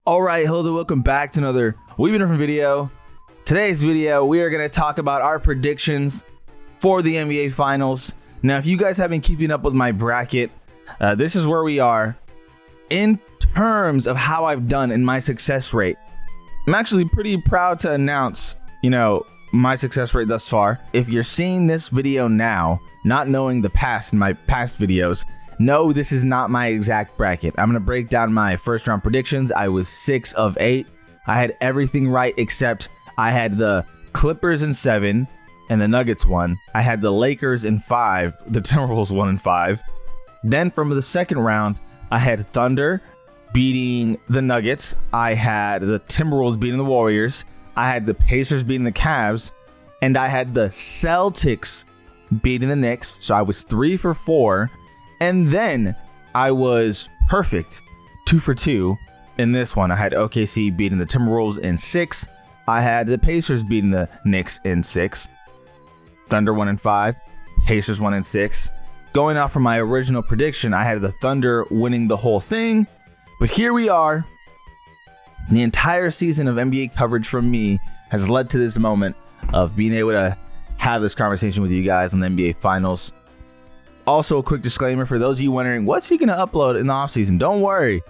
All right, hello there, welcome back to another We've Been Different video. Today's video, we are going to talk about our predictions for the NBA Finals. Now, if you guys have been keeping up with my bracket, this is where we are in terms of how I've done in my success rate. I'm actually pretty proud to announce, my success rate thus far. If you're seeing this video now, not knowing the past in my past videos, no, this is not my exact bracket. I'm going to break down my first round predictions. I was 6 of 8. I had everything right except I had the Clippers in 7 and the Nuggets 1. I had the Lakers in 5, the Timberwolves 1 and 5. Then from the second round, I had Thunder beating the Nuggets. I had the Timberwolves beating the Warriors. I had the Pacers beating the Cavs. And I had the Celtics beating the Knicks. So I was 3 for 4. And then I was perfect, 2 for 2 in this one. I had OKC beating the Timberwolves in 6. I had the Pacers beating the Knicks in 6. Thunder 1 and 5. Pacers 1 and 6. Going off from my original prediction, I had the Thunder winning the whole thing. But here we are. The entire season of NBA coverage from me has led to this moment of being able to have this conversation with you guys on the NBA Finals. Also, a quick disclaimer for those of you wondering, what's he going to upload in the offseason? Don't worry.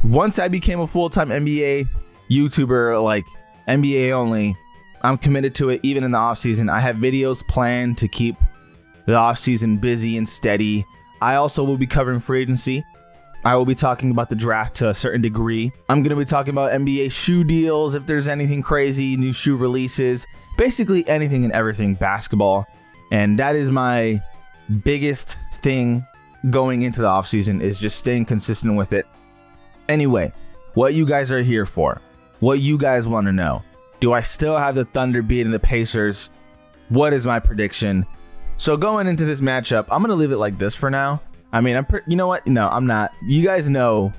Once I became a full-time NBA YouTuber, like NBA only, I'm committed to it even in the offseason. I have videos planned to keep the offseason busy and steady. I also will be covering free agency. I will be talking about the draft to a certain degree. I'm going to be talking about NBA shoe deals, if there's anything crazy, new shoe releases, basically anything and everything basketball. And that is my biggest thing going into the offseason, is just staying consistent with it. Anyway, what you guys are here for, what you guys want to know. Do I still have the Thunder beating the Pacers? What is my prediction? So going into this matchup, I'm going to leave it like this for now. I mean, you know what? No, I'm not. You guys know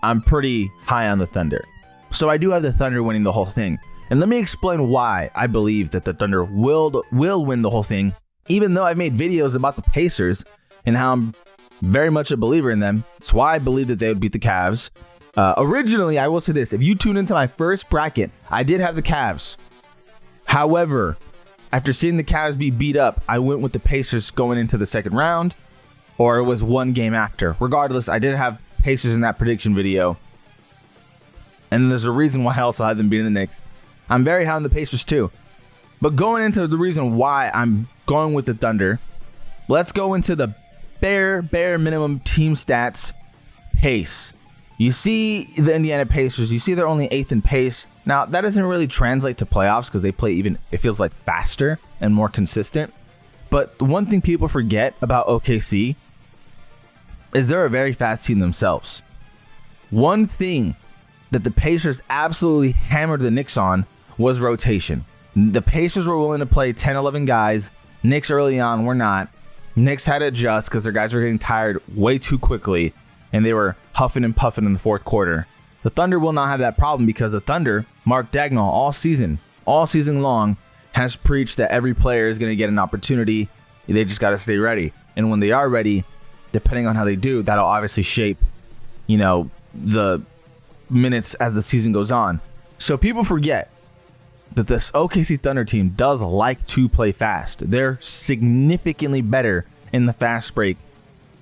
I'm pretty high on the Thunder. So I do have the Thunder winning the whole thing. And let me explain why I believe that the Thunder will win the whole thing. Even though I've made videos about the Pacers and how I'm very much a believer in them. It's why I believe that they would beat the Cavs. Originally, I will say this. If you tune into my first bracket, I did have the Cavs. However, after seeing the Cavs be beat up, I went with the Pacers going into the second round. Or it was one game after. Regardless, I did have Pacers in that prediction video. And there's a reason why I also had them beating the Knicks. I'm very high on the Pacers too. But going into the reason why I'm going with the Thunder, let's go into the bare minimum team stats pace. You see the Indiana Pacers, you see they're only 8th in pace. Now, that doesn't really translate to playoffs because they play even, it feels like, faster and more consistent. But the one thing people forget about OKC is they're a very fast team themselves. One thing that the Pacers absolutely hammered the Knicks on was rotation. The Pacers were willing to play 10, 11 guys. Knicks early on were not. Knicks had to adjust because their guys were getting tired way too quickly, and they were huffing and puffing in the fourth quarter. The Thunder will not have that problem because the Thunder, Mark Dagnall, all season long, has preached that every player is going to get an opportunity. They just got to stay ready. And when they are ready, depending on how they do, that'll obviously shape, the minutes as the season goes on. So people forget that this OKC Thunder team does like to play fast. They're significantly better in the fast break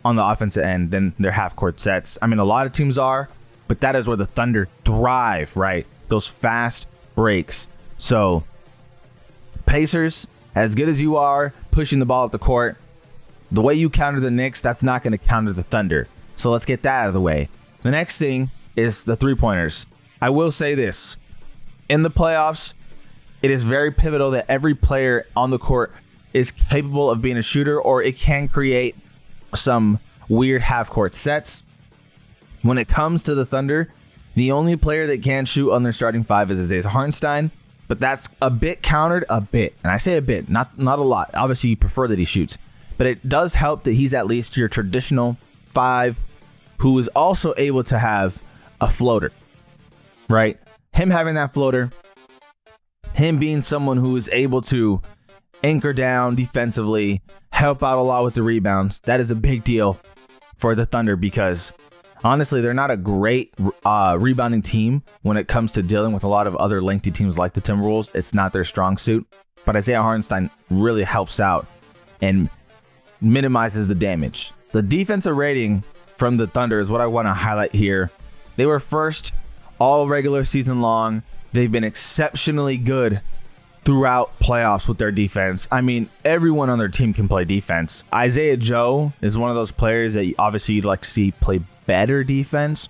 on the offensive end than their half-court sets. I mean, a lot of teams are, but that is where the Thunder thrive, right? Those fast breaks. So, Pacers, as good as you are pushing the ball up the court, the way you counter the Knicks, that's not going to counter the Thunder. So let's get that out of the way. The next thing is the three-pointers. I will say this. In the playoffs, it is very pivotal that every player on the court is capable of being a shooter, or it can create some weird half-court sets. When it comes to the Thunder, the only player that can shoot on their starting five is Isaiah Hartenstein, but that's a bit countered, a bit. And I say a bit, not a lot. Obviously, you prefer that he shoots. But it does help that he's at least your traditional five who is also able to have a floater, right? Him having that floater, him being someone who is able to anchor down defensively, help out a lot with the rebounds. That is a big deal for the Thunder because Honestly, they're not a great rebounding team when it comes to dealing with a lot of other lengthy teams like the Timberwolves. It's not their strong suit. But Isaiah Hartenstein really helps out and minimizes the damage. The defensive rating from the Thunder is what I want to highlight here. They were first all regular season long. They've been exceptionally good throughout playoffs with their defense. I mean, everyone on their team can play defense. Isaiah Joe is one of those players that obviously you'd like to see play better defense,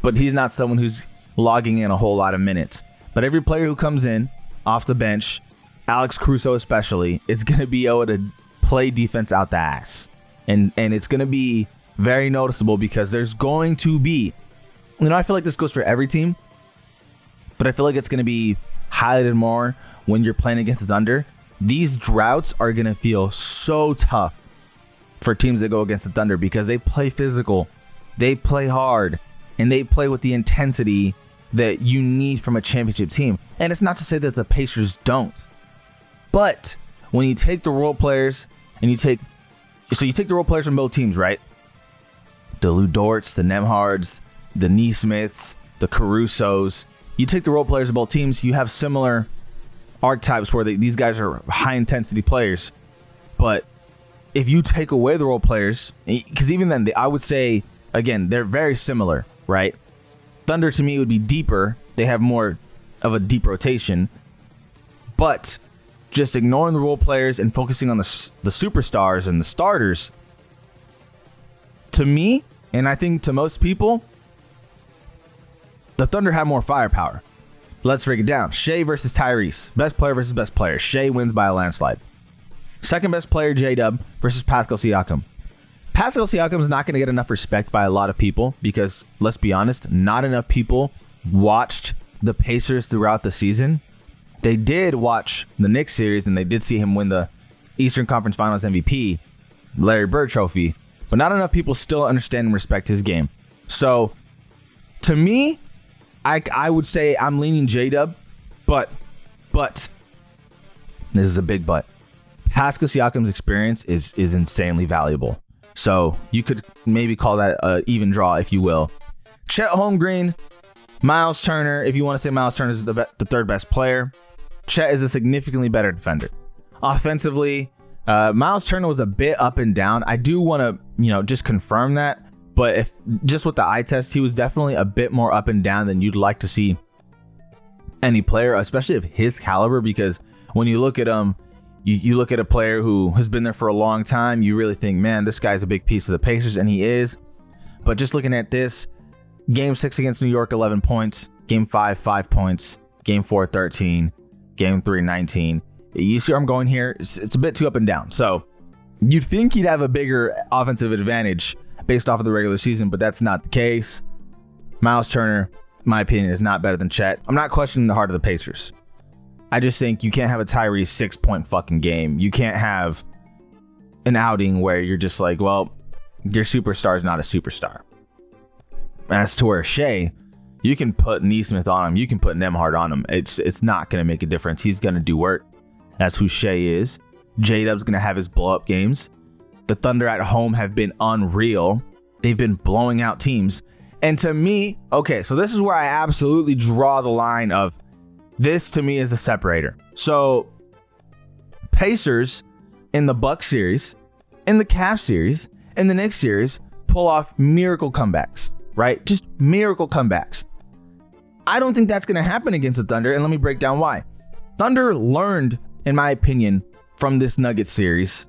but he's not someone who's logging in a whole lot of minutes. But every player who comes in off the bench, Alex Caruso especially, is going to be able to play defense out the ass. And it's going to be very noticeable because there's going to be, I feel like this goes for every team, but I feel like it's going to be highlighted more when you're playing against the Thunder. These droughts are going to feel so tough for teams that go against the Thunder because they play physical, they play hard, and they play with the intensity that you need from a championship team. And it's not to say that the Pacers don't, but when you take the role players and you take the role players from both teams, right? The Lou Dorts, the Nemhards, the Neesmiths, the Carusos. You take the role players of both teams, you have similar archetypes where these guys are high intensity players. But if you take away the role players, because even then, I would say, again, they're very similar, right? Thunder to me would be deeper. They have more of a deep rotation. But just ignoring the role players and focusing on the superstars and the starters, to me, and I think to most people, the Thunder have more firepower. Let's break it down. Shea versus Tyrese. Best player versus best player. Shea wins by a landslide. Second best player, J-Dub versus Pascal Siakam. Pascal Siakam is not going to get enough respect by a lot of people because, let's be honest, not enough people watched the Pacers throughout the season. They did watch the Knicks series and they did see him win the Eastern Conference Finals MVP, Larry Bird Trophy, but not enough people still understand and respect his game. So, to me, I would say I'm leaning J-Dub, but, this is a big but. Pascal Siakam's experience is insanely valuable. So you could maybe call that an even draw, if you will. Chet Holmgren, Miles Turner, if you want to say Miles Turner is the third best player. Chet is a significantly better defender. Offensively, Miles Turner was a bit up and down. I do want to, just confirm that. But if just with the eye test, he was definitely a bit more up and down than you'd like to see any player, especially of his caliber, because when you look at him, you look at a player who has been there for a long time, you really think, man, this guy's a big piece of the Pacers, and he is. But just looking at this, Game 6 against New York, 11 points. Game 5, 5 points. Game 4, 13. Game 3, 19. You see where I'm going here? It's a bit too up and down. So you'd think he'd have a bigger offensive advantage based off of the regular season, but that's not the case. Miles Turner, in my opinion, is not better than Chet. I'm not questioning the heart of the Pacers. I just think you can't have a Tyrese 6-point fucking game. You can't have an outing where you're just like, well, your superstar is not a superstar. As to where Shea, you can put Neesmith on him. You can put Nemhard on him. It's not going to make a difference. He's going to do work. That's who Shea is. J-Dub's going to have his blow-up games. The Thunder at home have been unreal. They've been blowing out teams. And to me, okay, so this is where I absolutely draw the line of this to me is the separator. So Pacers in the Bucks series, in the Cavs series, in the Knicks series, pull off miracle comebacks, right? Just miracle comebacks. I don't think that's going to happen against the Thunder, and let me break down why. Thunder learned, in my opinion, from this Nuggets series.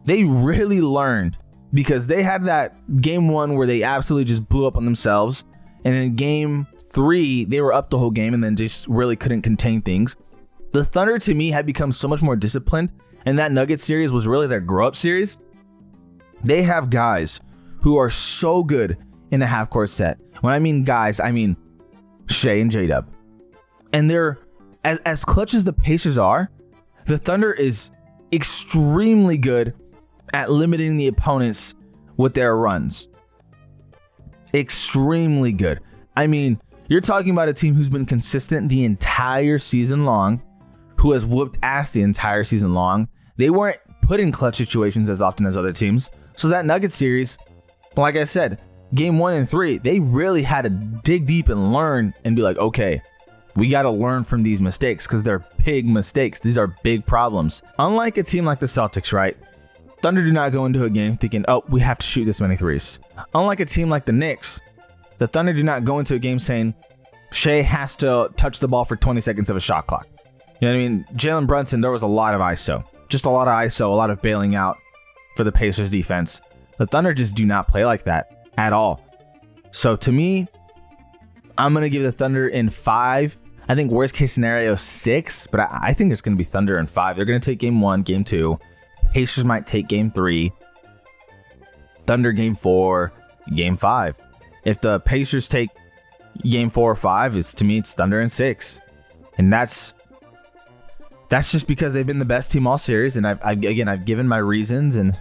They really learned because they had that game 1 where they absolutely just blew up on themselves. And in game 3, they were up the whole game and then just really couldn't contain things. The Thunder, to me, had become so much more disciplined. And that Nuggets series was really their grow-up series. They have guys who are so good in a half-court set. When I mean guys, I mean Shea and J-Dub. And they're, as clutch as the Pacers are, the Thunder is extremely good at limiting the opponents with their runs. Extremely good. I mean, you're talking about a team who's been consistent the entire season long, who has whooped ass the entire season long. They weren't put in clutch situations as often as other teams. So that Nuggets series, like I said, game 1 and 3, they really had to dig deep and learn and be like, okay, we got to learn from these mistakes because they're big mistakes. These are big problems. Unlike a team like the Celtics, right? Thunder do not go into a game thinking, oh, we have to shoot this many threes. Unlike a team like the Knicks, the Thunder do not go into a game saying Shea has to touch the ball for 20 seconds of a shot clock. You know what I mean? Jalen Brunson, there was a lot of ISO. Just a lot of ISO, a lot of bailing out for the Pacers defense. The Thunder just do not play like that at all. So to me, I'm going to give the Thunder in 5. I think worst case scenario 6, but I think it's going to be Thunder in 5. They're going to take game 1, game 2. Pacers might take game 3. Thunder game 4, game 5. If the Pacers take game 4 or 5, to me it's Thunder in 6. And that's just because they've been the best team all series, and I've given my reasons, and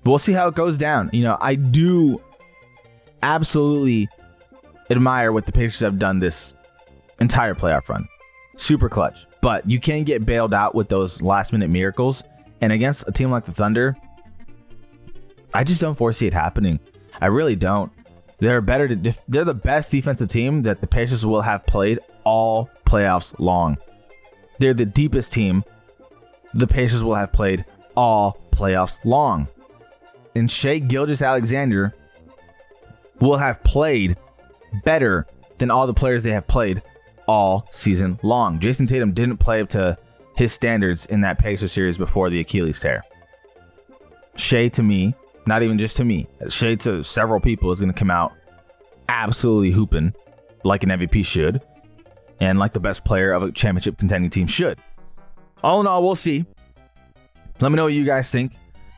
we'll see how it goes down. You know, I do absolutely admire what the Pacers have done this entire playoff run. Super clutch. But you can't get bailed out with those last-minute miracles. And against a team like the Thunder, I just don't foresee it happening. I really don't. They're the best defensive team that the Pacers will have played all playoffs long. They're the deepest team the Pacers will have played all playoffs long. And Shai Gilgeous-Alexander will have played better than all the players they have played all season long. Jason Tatum didn't play up to his standards in that Pacers series before the Achilles tear. Shai, to me, not even just to me, Shai to several people, is going to come out absolutely hooping like an MVP should, and like the best player of a championship contending team should. All in all, we'll see. Let me know what you guys think.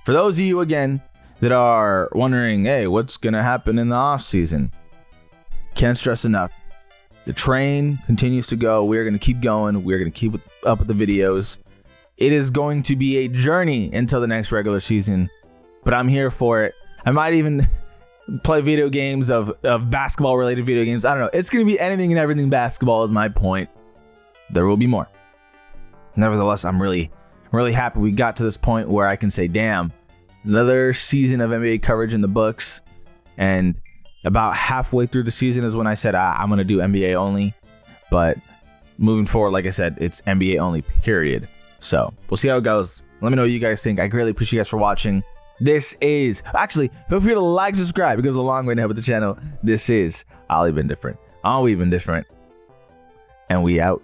For those of you, again, that are wondering, hey, what's going to happen in the offseason? Can't stress enough. The train continues to go. We're going to keep going. We're going to keep up with the videos. It is going to be a journey until the next regular season, but I'm here for it. I might even play video games of basketball related video games. I don't know. It's going to be anything and everything basketball is my point. There will be more. Nevertheless, I'm really happy we got to this point where I can say, damn, another season of NBA coverage in the books. And about halfway through the season is when I said, I'm going to do NBA only. But moving forward, like I said, it's NBA only, period. So we'll see how it goes. Let me know what you guys think. I greatly appreciate you guys for watching. This is, actually, feel free to like, subscribe. It goes a long way to help with the channel. This is I'll Even Different. I'll Even Different. And we out.